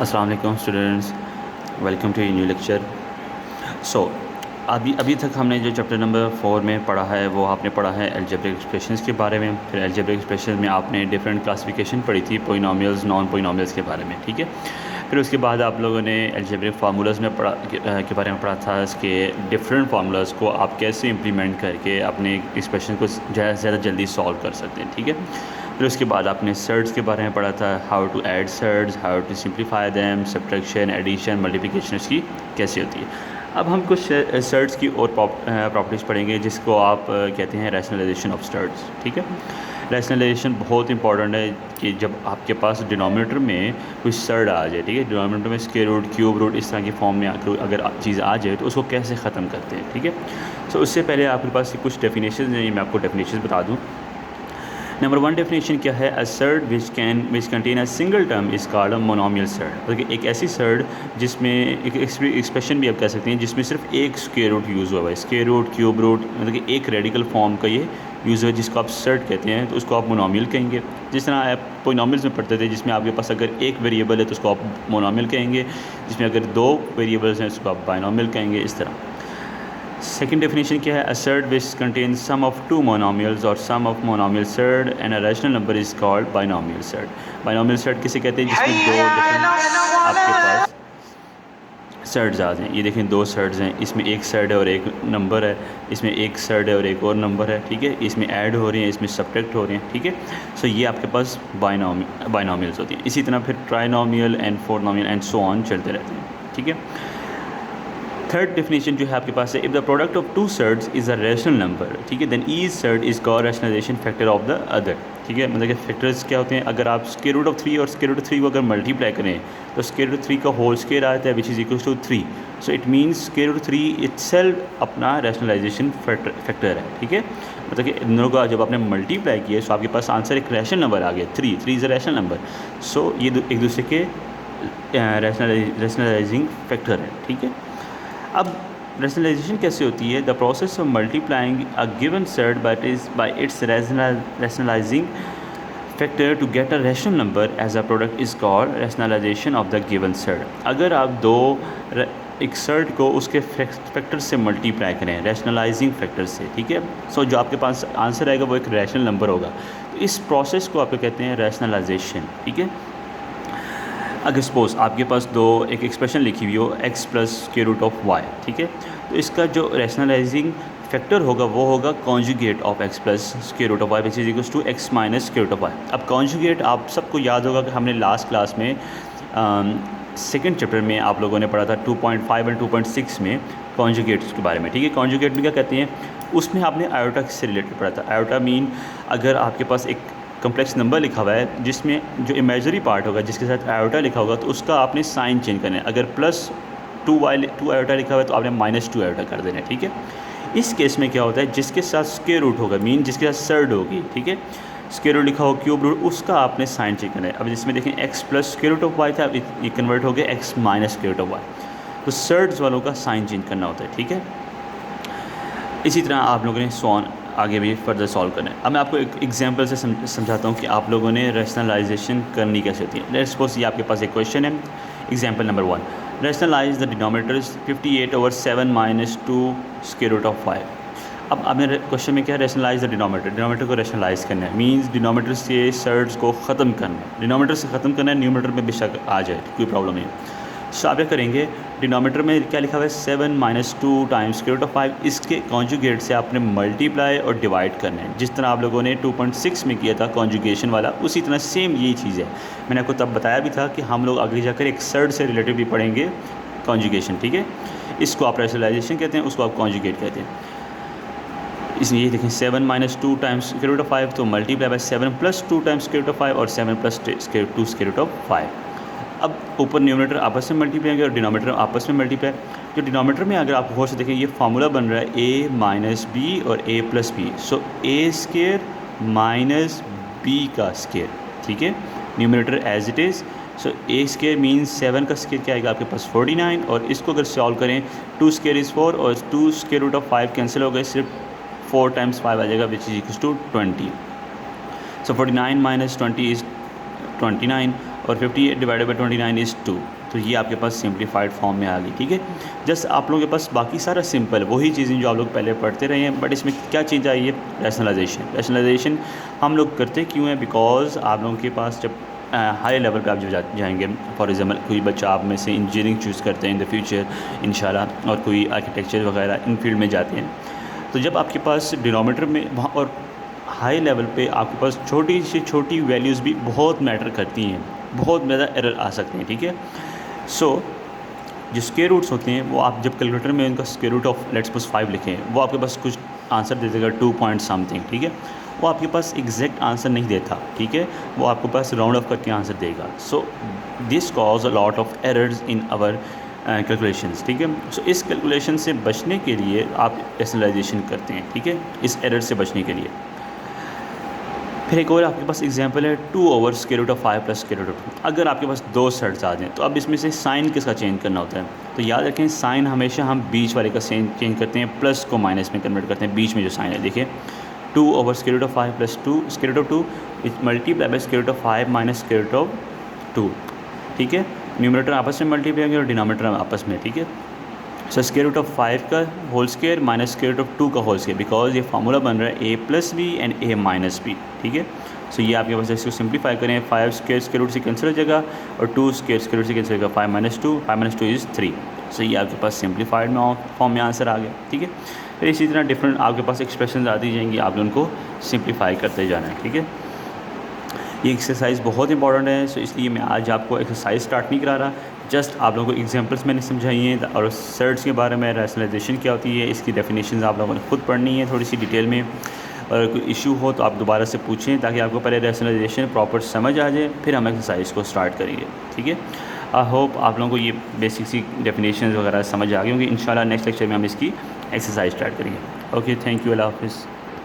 अस्सलाम वालेकुम students, welcome to new lecture. So अभी तक हमने जो चैप्टर नंबर 4 में पढ़ा है वो आपने पढ़ा है अलजेब्रिक एक्सप्रेशंस के बारे में। फिर अलजेब्रिक एक्सप्रेशन में आपने डिफरेंट क्लासिफिकेशन पढ़ी थी, पोलिनोमियल्स, नॉन पोलिनोमियल्स के बारे में, ठीक है। फिर उसके बाद आप लोगों ने अलजेब्रिक फार्मूलाज में के बारे में पढ़ा था, इसके डिफरेंट फार्मूलाज को आप कैसे इम्प्लीमेंट करके अपने एक्सप्रेशन को ज़्यादा से ज़्यादा जल्दी सॉल्व कर सकते हैं, ठीक है। फिर उसके बाद आपने सर्ड्स के बारे में पढ़ा था, how to add surds, how to simplify them, subtraction, addition, multiplication इसकी कैसे होती है। अब हम कुछ सर्ड्स की और प्रॉपर्टीज़ पढ़ेंगे जिसको आप कहते हैं रैशनलाइजेशन ऑफ सर्ड्स, ठीक है। रैशनलाइजेशन बहुत इंपॉर्टेंट है कि जब आपके पास डिनोमिनेटर में कोई सर्ड आ जाए, ठीक है, डिनोमिनेटर में स्क्वायर रूट, क्यूब रूट, इस तरह की फॉर्म में अगर चीज़ आ जाए तो उसको कैसे ख़त्म करते हैं, ठीक है। सो उससे पहले आपके पास कुछ डेफिनेशन हैं, मैं आपको डेफिनेशन बता दूँ। नंबर 1 डेफिनेशन क्या है? A surd which contain a single term is called a monomial surd. मतलब कि एक ऐसी सर्ड जिसमें एक एक्सप्रेशन भी आप कह सकते हैं जिसमें सिर्फ एक स्क्वायर रूट यूज़ हुआ है, स्क्वायर रूट, क्यूब रूट, मतलब कि एक रेडिकल फॉर्म का ये यूज़ है जिसको आप सर्ड कहते हैं, तो उसको आप मोनोमियल कहेंगे। जिस तरह आप पोलिनोमियल्स में पढ़ते थे जिसमें आपके पास अगर एक वेरिएबल है तो उसको आप मोनोमियल कहेंगे, जिसमें अगर 2 वेरिएबल्स हैं उसको आप बाइनोमियल कहेंगे, इस तरह। सेकेंड डेफिनेशन क्या है? A surd which contain sum of 2 monomials और sum of monomial surd and a rational number is called binomial surd. Binomial surd किसे कहते हैं? जिसमें 2 डिफरेंट आपके पास सर्ड्स आ जाएँ। ये देखें 2 सर्ड्स हैं, इसमें एक सर्ड है और एक नंबर है, इसमें एक सर्ड है और एक और नंबर है, ठीक है। इसमें ऐड हो रहे हैं, इसमें सब्ट्रैक्ट हो रहे हैं, ठीक है। सो ये आपके पास बाइनोमियल्स होती हैं। इसी तरह फिर trinomial and fournomial and so on चलते रहते हैं, ठीक है। थर्ड डेफिनेशन जो है आपके पास है, if the product of 2 surds is a rational number, ठीक है, then each surd is called rationalisation factor of the other, ठीक है। मतलब कि फैक्टर्स क्या होते हैं? अगर आप स्क्वायर रूट ऑफ 3 और स्क्वायर रूट ऑफ 3 को अगर मल्टीप्लाई करें तो स्क्वायर रूट 3 का होल स्क्वायर आता है which is equal to 3। So it means square root 3 itself अपना रैशनलाइजेशन फैक्टर है, ठीक है। मतलब कि इन दोनों का जब आपने मल्टीप्लाई किया तो आपके पास आंसर एक रैशनल नंबर आ गया, 3 इज़ अ रैशनल नंबर। सो ये एक दूसरे के रैशनलाइजिंग फैक्टर है, ठीक है। अब रैशनलाइजेशन कैसे होती है? The process of multiplying a given surd by its rationalising factor to get a rational number as a product is called rationalisation of the given surd. अगर आप एक सर्ड को उसके फैक्टर से मल्टीप्लाई करें, रैशनलाइजिंग फैक्टर से, ठीक है। सो जो आपके पास आंसर आएगा वो एक रैशनल नंबर होगा। तो इस प्रोसेस को आप कहते हैं रैशनलाइजेशन, ठीक है। अगर सपोज़ आपके पास एक एक्सप्रेशन लिखी हुई हो x plus square root of y, ठीक है, तो इसका जो रैशनलाइजिंग फैक्टर होगा वो होगा conjugate of x plus square root of y which is equals to x minus square root of y। अब कॉन्जुगेट आप सबको याद होगा कि हमने लास्ट क्लास में सेकेंड चैप्टर में आप लोगों ने पढ़ा था 2.5 और 2.6 में कॉन्जुगेट्स के बारे में, ठीक है। कॉन्जुगेट में क्या कहते हैं? उसमें आपने आयोटा से रिलेटेड पढ़ा था। आयोटा मीन अगर आपके पास एक कम्प्लेक्स नंबर लिखा हुआ है जिसमें जो इमेजरी पार्ट होगा जिसके साथ आयोटा लिखा होगा तो उसका आपने साइन चेंज करना है। अगर प्लस 2 आयोटा लिखा हुआ है तो आपने माइनस 2 आयोटा कर देना है, ठीक है। इस केस में क्या होता है? जिसके साथ स्क्वायर रूट होगा, मीन जिसके साथ सर्ड होगी, ठीक है, स्क्वायर रूट लिखा हो, क्यूब रूट, उसका आपने साइन चेंज करना है। अब जिसमें देखें x plus square root of Y था, ये कन्वर्ट हो गया x minus square root of Y. तो सर्ड्स वालों का साइन चेंज करना होता है, ठीक है। इसी तरह आप लोगों ने सॉन आगे भी फर्दर सॉल्व करना है। अब मैं आपको एक एग्जांपल से समझाता हूँ कि आप लोगों ने रैशनलाइजेशन करनी कैसे होती है। लेट्स सपोज ये आपके पास एक क्वेश्चन है। Example number 1, rationalise the denominators 58/7 minus 2 square root of 5। अब आपने क्वेश्चन में क्या है? रैशनलाइज द डिनोमिनेटर को रैशनलाइज करना है, मीन्स डिनोमिनेटर से सर्ड्स को ख़त्म करना है। डिनोमिनेटर से ख़त्म करना है, न्यूमिनेटर में बेशक आ जाए, कोई प्रॉब्लम नहीं है। सो आप क्या करेंगे? डिनोमिनेटर में क्या लिखा हुआ है? 7 minus 2 times square root of 5। इसके कॉन्जुगेट से आपने मल्टीप्लाई और डिवाइड करना है, जिस तरह आप लोगों ने 2.6 में किया था कॉन्जुगेशन वाला, उसी तरह सेम यही चीज़ है। मैंने आपको तब बताया भी था कि हम लोग आगे जाकर एक सर्ड से रिलेटेड भी पढ़ेंगे कॉन्जुगेशन, ठीक है। इसको आप रैशनलाइजेशन कहते हैं, उसको आप कॉन्जुगेट कहते हैं। इसमें ये देखें 7 minus 2 times square root of 5 तो multiply by 7 plus 2 times square root of 5 और 7 प्लस 2 स्क्वायर रूट ऑफ 5। अब ऊपर न्यूमिनेटर आपस में मल्टीप्लाई और डिनोमिनेटर आपस में मल्टीप्लाई। जो डिनोमिनेटर में अगर आप गौर से देखें ये फार्मूला बन रहा है a माइनस बी और a plus B. So a square minus b का स्क्वायर, ठीक है, numerator as it is. So a square means 7 का स्क्वायर क्या आएगा आपके पास 49, और इसको अगर सॉल्व करें 2 स्क्वायर इज़ 4 और 2 स्क्वायर रूट ऑफ 5 कैंसिल हो गए, सिर्फ 4 टाइम्स 5 आ जाएगा which is equal to 20। So 49 minus 20 is 29 और 58 डिवाइडेड बाई 29 इज़ 2। तो ये आपके पास सिंप्लीफाइड फॉर्म में आ गई, ठीक है। जस्ट आप लोगों के पास बाकी सारा सिंपल वही चीज़ें जो आप लोग पहले पढ़ते रहे हैं, बट इसमें क्या चीज़ आई है, रैशनलाइजेशन हम लोग करते क्यों हैं, बिकॉज आप लोगों के पास जब हाई लेवल पे आप जब जाएंगे, फॉर एग्जांपल कोई बच्चा आप में से इंजीनियरिंग चूज़ करते हैं इन द फ्यूचर इंशाल्लाह, और कोई आर्किटेक्चर वगैरह इन फील्ड में जाते हैं, तो जब आपके पास डिनोमीटर में वहाँ और हाई लेवल पे आपके पास छोटी से छोटी वैल्यूज़ भी बहुत मैटर करती हैं, बहुत ज़्यादा एरर आ सकते हैं, ठीक है। सो जो स्क्वायर रूट्स होते हैं वो आप जब कैलकुलेटर में उनका square root of let's suppose 5 लिखें, वो आपके पास कुछ आंसर दे देगा 2 पॉइंट समथिंग, ठीक है। वो आपके पास एग्जैक्ट आंसर नहीं देता, ठीक है, वो आपके पास राउंड ऑफ करके आंसर देगा। So this cause a lot of errors in our calculations, ठीक है। सो इस कैलकुलेशन से बचने के लिए आप रैशनलाइजेशन करते हैं, ठीक है, इस एरर से बचने के लिए। फिर एक और आपके पास एग्जांपल है 2 over square root of 5 plus square root of 2। अगर आपके पास दो सेट्स आ जाएँ तो अब इसमें से साइन किसका चेंज करना होता है, तो याद रखें साइन हमेशा हम बीच वाले का चेंज करते हैं, प्लस को माइनस में कन्वर्ट करते हैं, बीच में जो साइन है। देखिए 2 over square root of 5 plus 2 square root of 2 is multiply by square root of 5 minus square root of 2, ठीक है। न्यूमरेटर आपस में मल्टीप्लाई होंगे और डिनोमिनेटर आपस में, ठीक है। सो स्क्वायर रूट ऑफ 5 का whole square minus square root of 2 का होल स्क्वायर, बिकॉज ये फार्मूला बन रहा है a plus B and a minus B, ठीक है। सो ये आपके पास इसको सिंप्लीफाई करें, 5 स्क्वायर रूट से कैंसिल हो जाएगा और 2 स्क्वायर रूट से कैंसिल होगा, 5 माइनस 2 इज़ 3। सो ये आपके पास सिंप्लीफाइड में फॉर्म में आंसर आ गया, ठीक है। फिर इसी तरह डिफरेंट आपके पास एक्सप्रेशन आती जाएंगी, आपने उनको सिंप्लीफाई करते जाना है, ठीक है। ये एक्सरसाइज बहुत इंपॉर्टेंट है, सो इसलिए मैं आज आपको एक्सरसाइज स्टार्ट नहीं करा रहा, जस्ट आप लोगों को एग्जांपल्स मैंने समझाई हैं और सर्च के बारे में, रैशनलाइजेशन क्या होती है, इसकी डेफिनेशन आप लोगों ने खुद पढ़नी है थोड़ी सी डिटेल में। और कोई इशू हो तो आप दोबारा से पूछें ताकि आपको पहले रैशनलाइजेशन प्रॉपर समझ आ जाए, फिर हम एक्सरसाइज को स्टार्ट करेंगे, ठीक है। आई होप आप लोगों को ये बेसिक सी डेफिनेशन वगैरह समझ आ गई होंगी। इंशाल्लाह नेक्स्ट लेक्चर में हम इसकी एक्सरसाइज स्टार्ट करेंगे। ओके, थैंक यू, अल्लाह हाफिज़।